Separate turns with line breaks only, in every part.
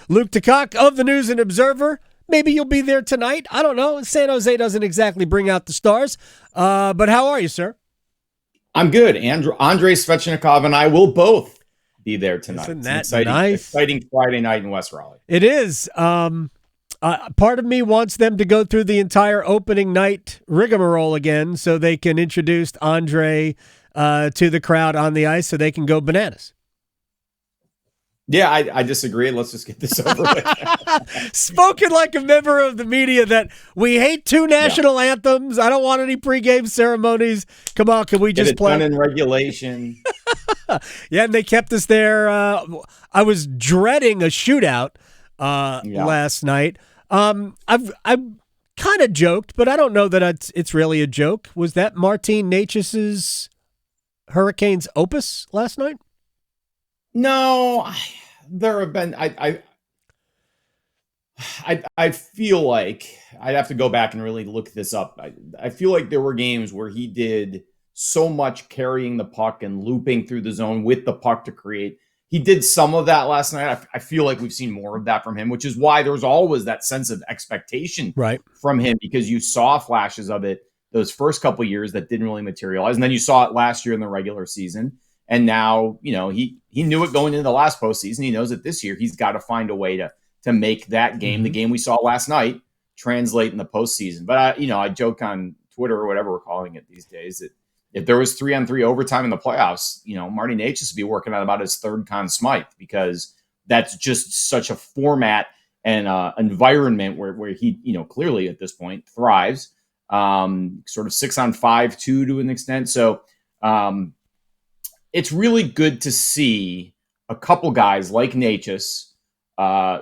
Luke DeCock of the News and Observer. Maybe you'll be there tonight. I don't know. San Jose doesn't exactly bring out the stars. But how are you, sir?
I'm good. Andrei Svechnikov and I will both be there tonight.
Isn't
It's
that
an exciting,
nice?
exciting Friday night in West Raleigh.
It is. Part of me wants them to go through the entire opening night rigmarole again so they can introduce Andrei to the crowd on the ice so they can go bananas.
Yeah, I disagree. Let's just get this over with.
Spoken like a member of the media that we hate two national anthems. I don't want any pregame ceremonies. Come on, can we just play?
Done in regulation.
Yeah, and they kept us there. I was dreading a shootout last night. I've kind of joked, but I don't know that it's really a joke. Was that Martin Necas's Hurricanes opus last night?
No, there have been. I feel like I'd have to go back and really look this up. I feel like there were games where he did so much carrying the puck and looping through the zone with the puck to create. He did some of that last night. I feel like we've seen more of that from him, which is why there's always that sense of expectation from him, because you saw flashes of it those first couple of years that didn't really materialize. And then you saw it last year in the regular season. And now, he knew it going into the last postseason. He knows that this year he's got to find a way to make that game, the game we saw last night, translate in the postseason. But I joke on Twitter or whatever we're calling it these days that if there was 3-on-3 overtime in the playoffs, Marty Necas would be working on about his third Conn Smythe, because that's just such a format and environment where he, clearly at this point thrives. Sort of 6-on-5 too, to an extent. So it's really good to see a couple guys like Necas.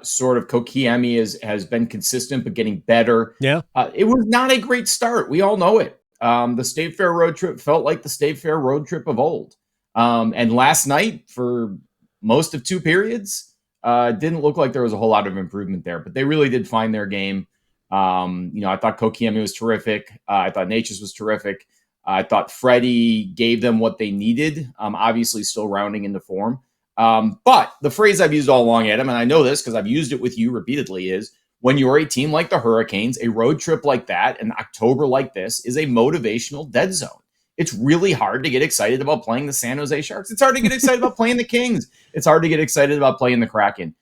Sort of Kokiemi has been consistent but getting better.
Yeah,
it was not a great start. We all know it. The State Fair road trip felt like the State Fair road trip of old. And last night, for most of two periods, didn't look like there was a whole lot of improvement there. But they really did find their game. I thought Kokiemi was terrific. I thought Necas was terrific. I thought Freddie gave them what they needed, obviously still rounding into form. But the phrase I've used all along, Adam, and I know this because I've used it with you repeatedly, is when you're a team like the Hurricanes, a road trip like that, in October like this, is a motivational dead zone. It's really hard to get excited about playing the San Jose Sharks. It's hard to get excited about playing the Kings. It's hard to get excited about playing the Kraken.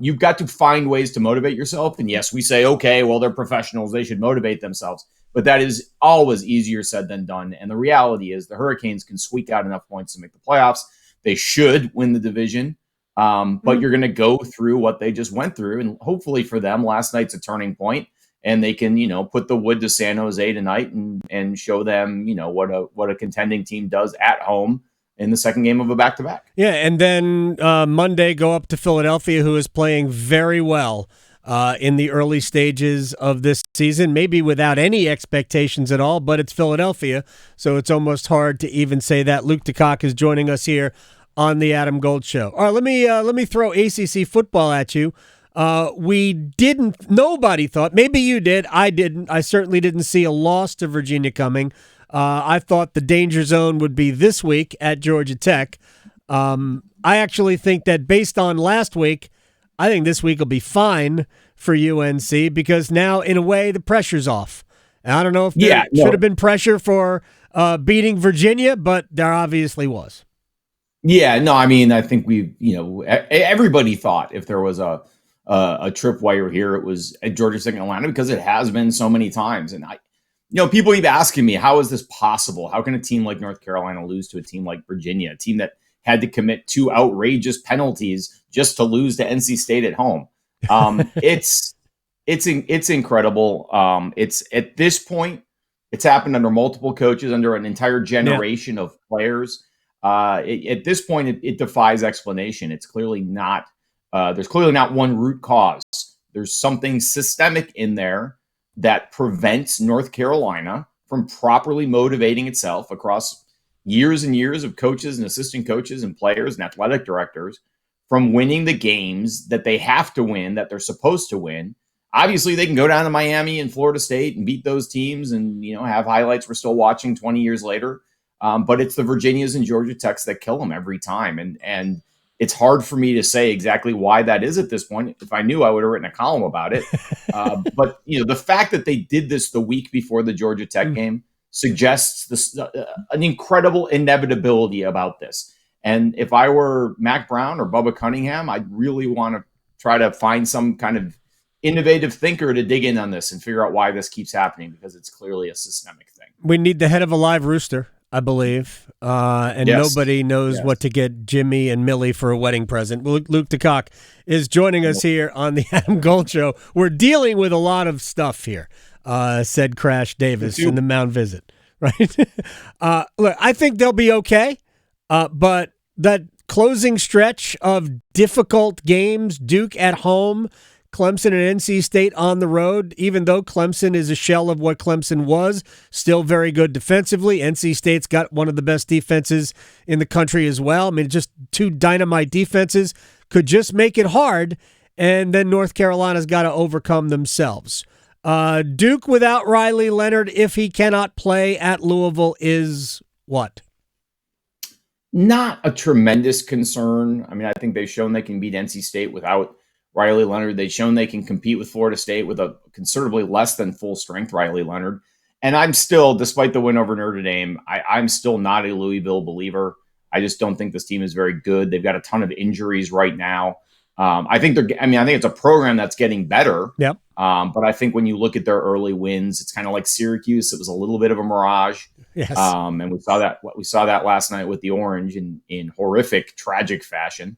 You've got to find ways to motivate yourself. And yes, we say, okay, well, they're professionals. They should motivate themselves. But that is always easier said than done. And the reality is the Hurricanes can squeak out enough points to make the playoffs. They should win the division. But you're going to go through what they just went through. And hopefully for them, last night's a turning point. And they can, put the wood to San Jose tonight and show them, what a contending team does at home in the second game of a back-to-back.
Yeah, and then Monday go up to Philadelphia, who is playing very well in the early stages of this season, maybe without any expectations at all, but it's Philadelphia, so it's almost hard to even say that. Luke DeCock is joining us here on the Adam Gold Show. All right, let me throw ACC football at you. Nobody thought, maybe you did, I didn't, I certainly didn't see a loss to Virginia coming. I thought the danger zone would be this week at Georgia Tech. I actually think that based on last week, I think this week will be fine for UNC because now, in a way, the pressure's off. And I don't know if there should have been pressure for beating Virginia, but there obviously was.
Yeah, no, I mean, I think everybody thought if there was a tripwire here, it was at Georgia Tech and Atlanta, because it has been so many times. And people keep asking me, how is this possible? How can a team like North Carolina lose to a team like Virginia, a team that had to commit 2 outrageous penalties just to lose to NC State at home? It's incredible. It's at this point, it's happened under multiple coaches, under an entire generation of players. At this point, it defies explanation. It's clearly not. There's clearly not one root cause. There's something systemic in there that prevents North Carolina from properly motivating itself across years and years of coaches and assistant coaches and players and athletic directors from winning the games that they have to win, that they're supposed to win. Obviously, they can go down to Miami and Florida State and beat those teams and, have highlights we're still watching 20 years later. But it's the Virginias and Georgia Techs that kill them every time. And It's hard for me to say exactly why that is at this point. If I knew, I would have written a column about it. But the fact that they did this the week before the Georgia Tech game suggests this an incredible inevitability about this. And if I were Mac Brown or Bubba Cunningham, I'd really want to try to find some kind of innovative thinker to dig in on this and figure out why this keeps happening, because it's clearly a systemic thing.
We need the head of a live rooster, I believe, and nobody knows what to get Jimmy and Millie for a wedding present. Luke DeCock is joining us here on the Adam Gold Show. We're dealing with a lot of stuff here, said Crash Davis in the Mound Visit, right? Look, I think they'll be okay, but that closing stretch of difficult games, Duke at home, Clemson and NC State on the road, even though Clemson is a shell of what Clemson was, still very good defensively. NC State's got one of the best defenses in the country as well. I mean, just two dynamite defenses could just make it hard, and then North Carolina's got to overcome themselves. Duke without Riley Leonard, if he cannot play at Louisville, is what?
Not a tremendous concern. I mean, I think they've shown they can beat NC State without Riley Leonard. They've shown they can compete with Florida State with a considerably less than full strength Riley Leonard. And I'm still, despite the win over Notre Dame, I'm still not a Louisville believer. I just don't think this team is very good. They've got a ton of injuries right now. I think it's a program that's getting better.
Yep.
But I think when you look at their early wins, it's kind of like Syracuse. It was a little bit of a mirage.
Yes.
And we saw that last night with the Orange in horrific, tragic fashion,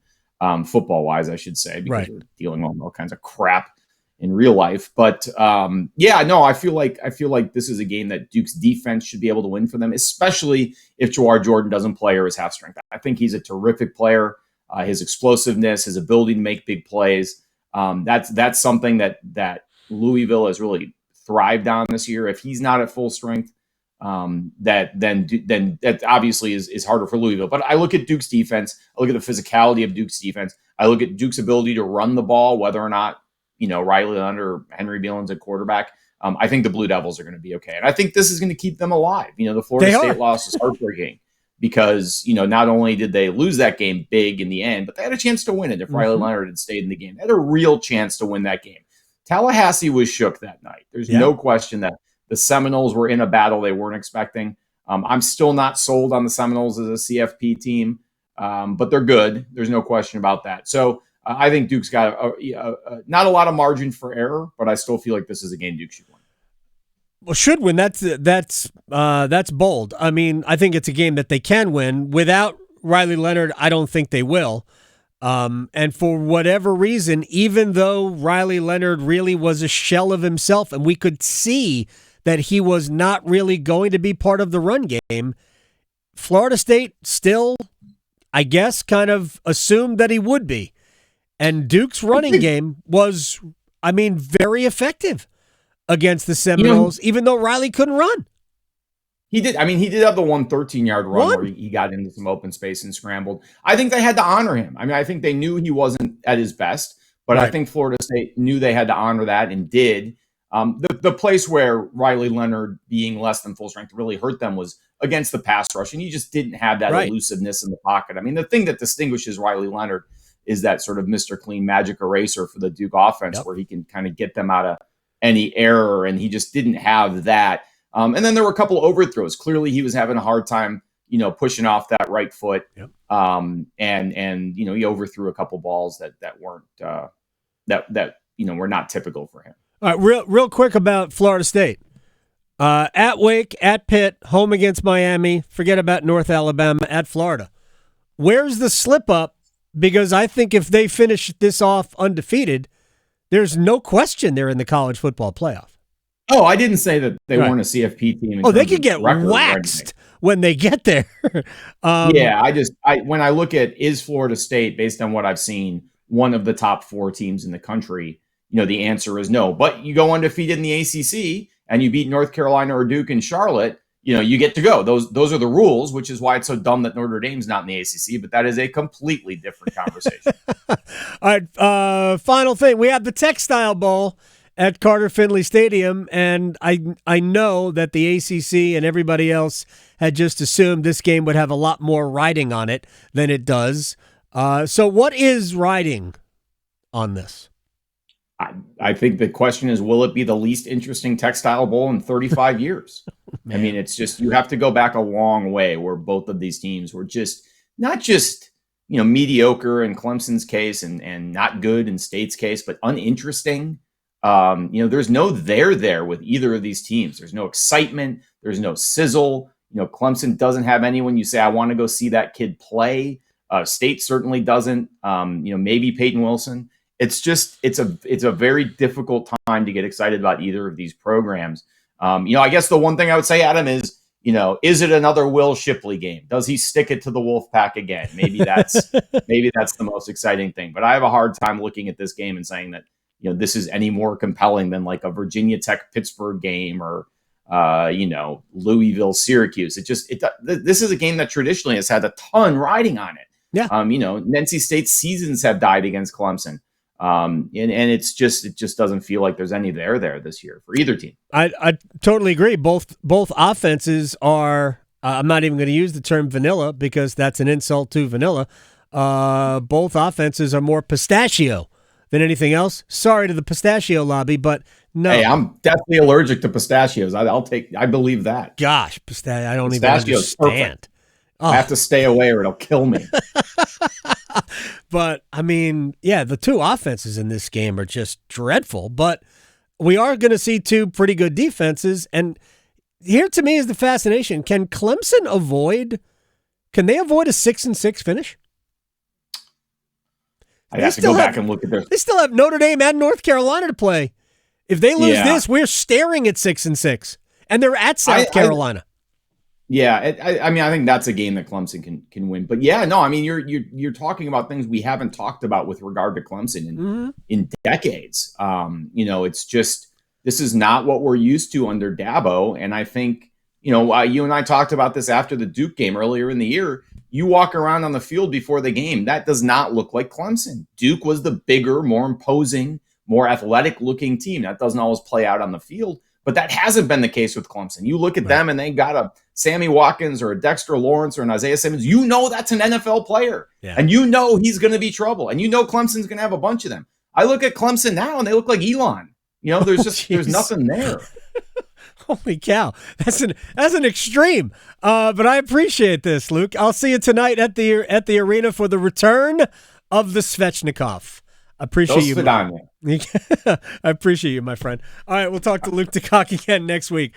football wise, I should say, because we're dealing with all kinds of crap in real life. But I feel like this is a game that Duke's defense should be able to win for them, especially if Jawar Jordan doesn't play or is half strength. I think he's a terrific player. His explosiveness, his ability to make big plays. That's something that Louisville has really thrived on this year. If he's not at full strength, then that obviously is harder for Louisville. But I look at Duke's defense. I look at the physicality of Duke's defense. I look at Duke's ability to run the ball, whether or not Riley Leonard or Henry Beelan's at quarterback. I think the Blue Devils are going to be okay, and I think this is going to keep them alive. The Florida State loss is heartbreaking because not only did they lose that game big in the end, but they had a chance to win it if Riley Leonard had stayed in the game. They had a real chance to win that game. Tallahassee was shook that night. There's no question that the Seminoles were in a battle they weren't expecting. I'm still not sold on the Seminoles as a CFP team, but they're good. There's no question about that. So I think Duke's got not a lot of margin for error, but I still feel like this is a game Duke should win.
Well, should win. That's bold. I mean, I think it's a game that they can win. Without Riley Leonard, I don't think they will. And for whatever reason, even though Riley Leonard really was a shell of himself, and we could see that he was not really going to be part of the run game, Florida State still, I guess, kind of assumed that he would be. And Duke's running game was, very effective against the Seminoles, even though Riley couldn't run.
He did. He did have the 113-yard run where he got into some open space and scrambled. I think they had to honor him. I think they knew he wasn't at his best, but I think Florida State knew they had to honor that and did. The place where Riley Leonard being less than full strength really hurt them was against the pass rush, and he just didn't have that elusiveness in the pocket. The thing that distinguishes Riley Leonard is that sort of Mr. Clean magic eraser for the Duke offense, where he can kind of get them out of any error, and he just didn't have that. And then there were a couple of overthrows. Clearly, he was having a hard time, pushing off that right foot. Yep. And he overthrew a couple balls that weren't were not typical for him.
All right, real quick about Florida State. At Wake, at Pitt, home against Miami. Forget about North Alabama, at Florida. Where's the slip up? Because I think if they finish this off undefeated, there's no question they're in the college football playoff.
Oh, I didn't say that they weren't a CFP team.
They could get waxed when they get there.
When I look at is Florida State, based on what I've seen, one of the top 4 teams in the country, the answer is no. But you go undefeated in the ACC and you beat North Carolina or Duke and Charlotte, you get to go. Those are the rules, which is why it's so dumb that Notre Dame's not in the ACC, but that is a completely different conversation.
All right, final thing. We have the Textile Bowl at Carter Finley Stadium, and I know that the ACC and everybody else had just assumed this game would have a lot more riding on it than it does. So what is riding on this?
I think the question is, will it be the least interesting textile bowl in 35 years? I mean, it's just, you have to go back a long way where both of these teams were just not just, mediocre in Clemson's case and not good in State's case, but uninteresting. There's no there with either of these teams. There's no excitement. There's no sizzle. Clemson doesn't have anyone you say, I want to go see that kid play. State certainly doesn't. Maybe Peyton Wilson. It's a very difficult time to get excited about either of these programs. I guess the one thing I would say, Adam, is, is it another Will Shipley game? Does he stick it to the Wolfpack again? Maybe that's the most exciting thing. But I have a hard time looking at this game and saying that, this is any more compelling than like a Virginia Tech Pittsburgh game or Louisville Syracuse. This is a game that traditionally has had a ton riding on it.
Yeah.
NC State seasons have died against Clemson. And it just doesn't feel like there's any there this year for either team.
I totally agree. Both offenses are, I'm not even going to use the term vanilla because that's an insult to vanilla. Both offenses are more pistachio than anything else. Sorry to the pistachio lobby, but no.
Hey, I'm definitely allergic to pistachios. I believe that.
Gosh, I don't even understand.
Perfect. Oh. I have to stay away or it'll kill me.
But, I mean, yeah, the two offenses in this game are just dreadful. But we are going to see two pretty good defenses. And here, to me, is the fascination. Can Clemson avoid a 6-6 finish?
I have to go back and look at this.
They still have Notre Dame and North Carolina to play. If they lose this, we're staring at 6-6. And they're at South Carolina.
I think that's a game that Clemson can win. But you're talking about things we haven't talked about with regard to Clemson in decades. It's just, this is not what we're used to under Dabo. And I think, you and I talked about this after the Duke game earlier in the year. You walk around on the field before the game, that does not look like Clemson. Duke was the bigger, more imposing, more athletic looking team. That doesn't always play out on the field. But that hasn't been the case with Clemson. You look at them and they got a Sammy Watkins or a Dexter Lawrence or an Isaiah Simmons. That's an NFL player. Yeah. And he's going to be trouble. And Clemson's going to have a bunch of them. I look at Clemson now and they look like Elon. There's nothing there.
Holy cow. That's an extreme. But I appreciate this, Luke. I'll see you tonight at the arena for the return of the Svechnikov. I appreciate you. I appreciate you, my friend. All right, we'll talk to Luke DeCock again next week.